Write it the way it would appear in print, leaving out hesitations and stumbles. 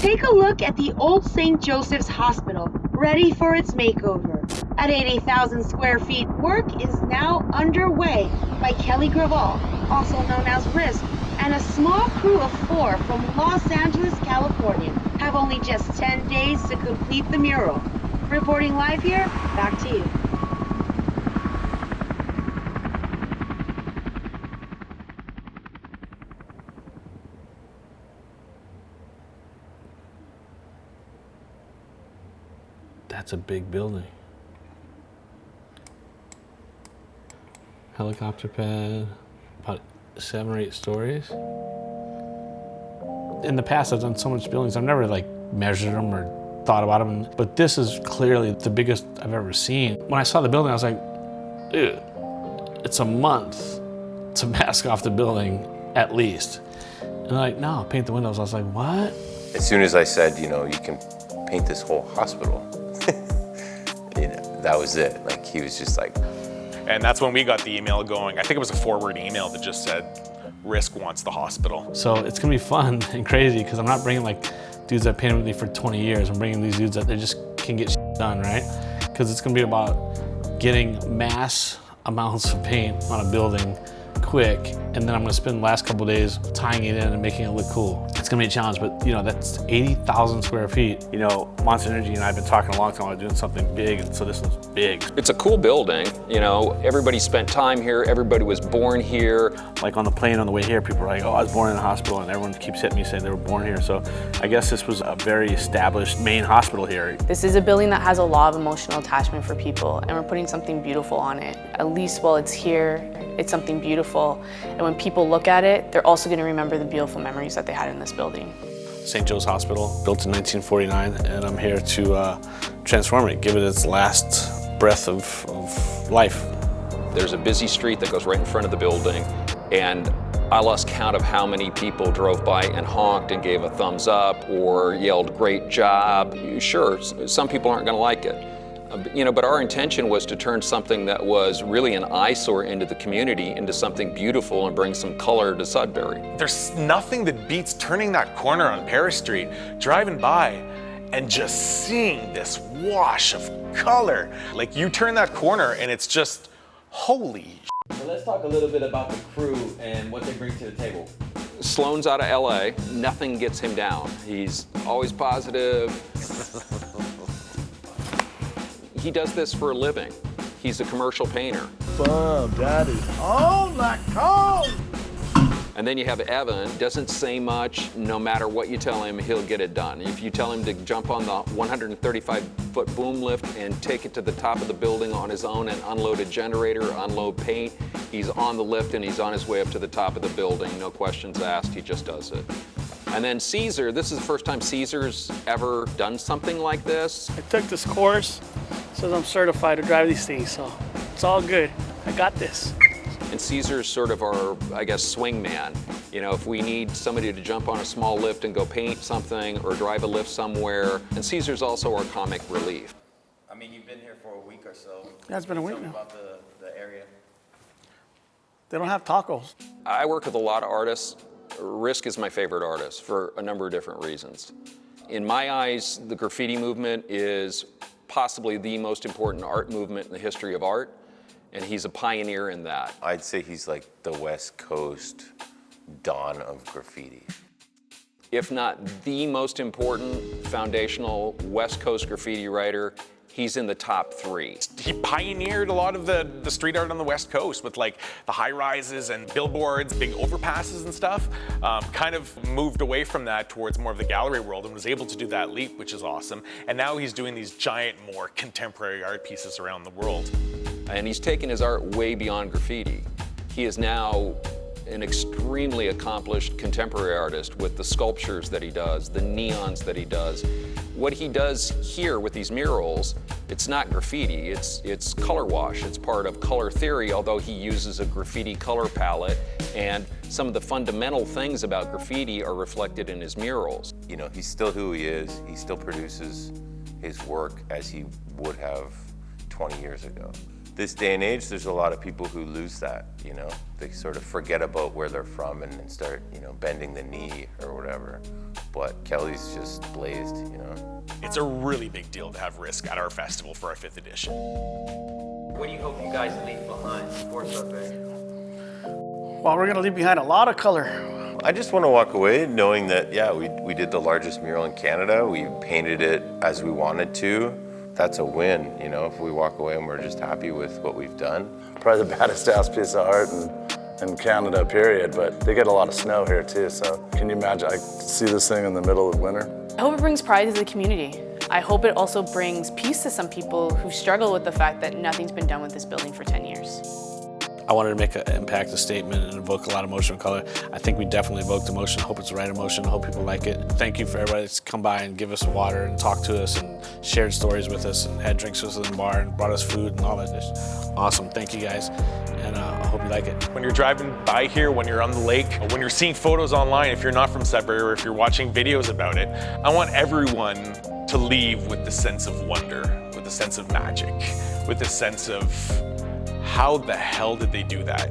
Take a look at the old St. Joseph's Hospital, ready for its makeover. At 80,000 square feet, work is now underway by Kelly Graval, also known as Risk, and a small crew of 4 from Los Angeles, California, have only just 10 days to complete the mural. Reporting live here, back to you. That's a big building. Helicopter pad, about 7 or 8 stories. In the past, I've done so much buildings, I've never like measured them or thought about them, but this is clearly the biggest I've ever seen. When I saw the building, I was like, dude, it's a month to mask off the building at least. And they're like, no, paint the windows. I was like, what? As soon as I said, you know, you can paint this whole hospital, you know, that was it. Like, he was just like. And that's when we got the email going. I think it was a forward email that just said, Risk wants the hospital. So it's gonna be fun and crazy because I'm not bringing like dudes that painted with me for 20 years. I'm bringing these dudes that they just can get shit done, right? Because it's gonna be about getting mass amounts of paint on a building quick, and then I'm gonna spend the last couple of days tying it in and making it look cool. It's gonna be a challenge, but you know, that's 80,000 square feet. You know, Monster Energy and I have been talking a long time about doing something big, and so this is big. It's a cool building, you know, everybody spent time here, everybody was born here. Like on the plane on the way here, people were like, oh, I was born in a hospital, and everyone keeps hitting me saying they were born here. So I guess this was a very established main hospital here. This is a building that has a lot of emotional attachment for people, and we're putting something beautiful on it. At least while it's here, it's something beautiful. And when people look at it, they're also gonna remember the beautiful memories that they had in this building. St. Joe's Hospital, built in 1949, and I'm here to transform it, give it its last breath of life. There's a busy street that goes right in front of the building, and I lost count of how many people drove by and honked and gave a thumbs up or yelled, great job. Sure, some people aren't gonna like it. You know, but our intention was to turn something that was really an eyesore into the community into something beautiful and bring some color to Sudbury. There's nothing that beats turning that corner on Paris Street, driving by, and just seeing this wash of color. Like, you turn that corner and it's just, holy. So let's talk a little bit about the crew and what they bring to the table. Sloan's out of LA, nothing gets him down. He's always positive. He does this for a living. He's a commercial painter. Boom, daddy. Oh my God! And then you have Evan, doesn't say much, no matter what you tell him, he'll get it done. If you tell him to jump on the 135-foot boom lift and take it to the top of the building on his own and unload a generator, unload paint, he's on the lift and he's on his way up to the top of the building. No questions asked, he just does it. And then Caesar, this is the first time Caesar's ever done something like this. I took this course, says I'm certified to drive these things, so it's all good. I got this. And Caesar's sort of our, I guess, swing man. You know, if we need somebody to jump on a small lift and go paint something or drive a lift somewhere. And Caesar's also our comic relief. I mean, you've been here for a week or so. Yeah, it's been a week Tell me now. about the area. They don't have tacos. I work with a lot of artists. Risk is my favorite artist for a number of different reasons. In my eyes, the graffiti movement is possibly the most important art movement in the history of art, and he's a pioneer in that. I'd say he's like the West Coast dawn of graffiti. If not the most important foundational West Coast graffiti writer, he's in the top 3. He pioneered a lot of the street art on the West Coast with like the high rises and billboards, big overpasses and stuff. Kind of moved away from that towards more of the gallery world and was able to do that leap, which is awesome. And now he's doing these giant, more contemporary art pieces around the world. And he's taken his art way beyond graffiti. He is now an extremely accomplished contemporary artist with the sculptures that he does, the neons that he does. What he does here with these murals, it's not graffiti, it's color wash. It's part of color theory, although he uses a graffiti color palette, and some of the fundamental things about graffiti are reflected in his murals. You know, he's still who he is. He still produces his work as he would have 20 years ago. this day and age, there's a lot of people who lose that, you know? They sort of forget about where they're from and then start, you know, bending the knee or whatever. But Kelly's just blazed, you know? It's a really big deal to have Risk at our festival for our 5th edition. What do you hope you guys leave behind for Sudbury? Well, we're gonna leave behind a lot of color. I just want to walk away knowing that, yeah, we did the largest mural in Canada. We painted it as we wanted to. That's a win, you know, if we walk away and we're just happy with what we've done. Probably the baddest ass piece of art in Canada, period, but they get a lot of snow here too, so can you imagine, I see this thing in the middle of winter? I hope it brings pride to the community. I hope it also brings peace to some people who struggle with the fact that nothing's been done with this building for 10 years. I wanted to make an impact, a statement, and evoke a lot of emotion and color. I think we definitely evoked emotion. I hope it's the right emotion. I hope people like it. Thank you for everybody that's come by and give us water and talked to us and shared stories with us and had drinks with us in the bar and brought us food and all that. Just awesome. Thank you guys, and I hope you like it. When you're driving by here, when you're on the lake, when you're seeing photos online, if you're not from Sudbury or if you're watching videos about it, I want everyone to leave with the sense of wonder, with the sense of magic, with the sense of how the hell did they do that?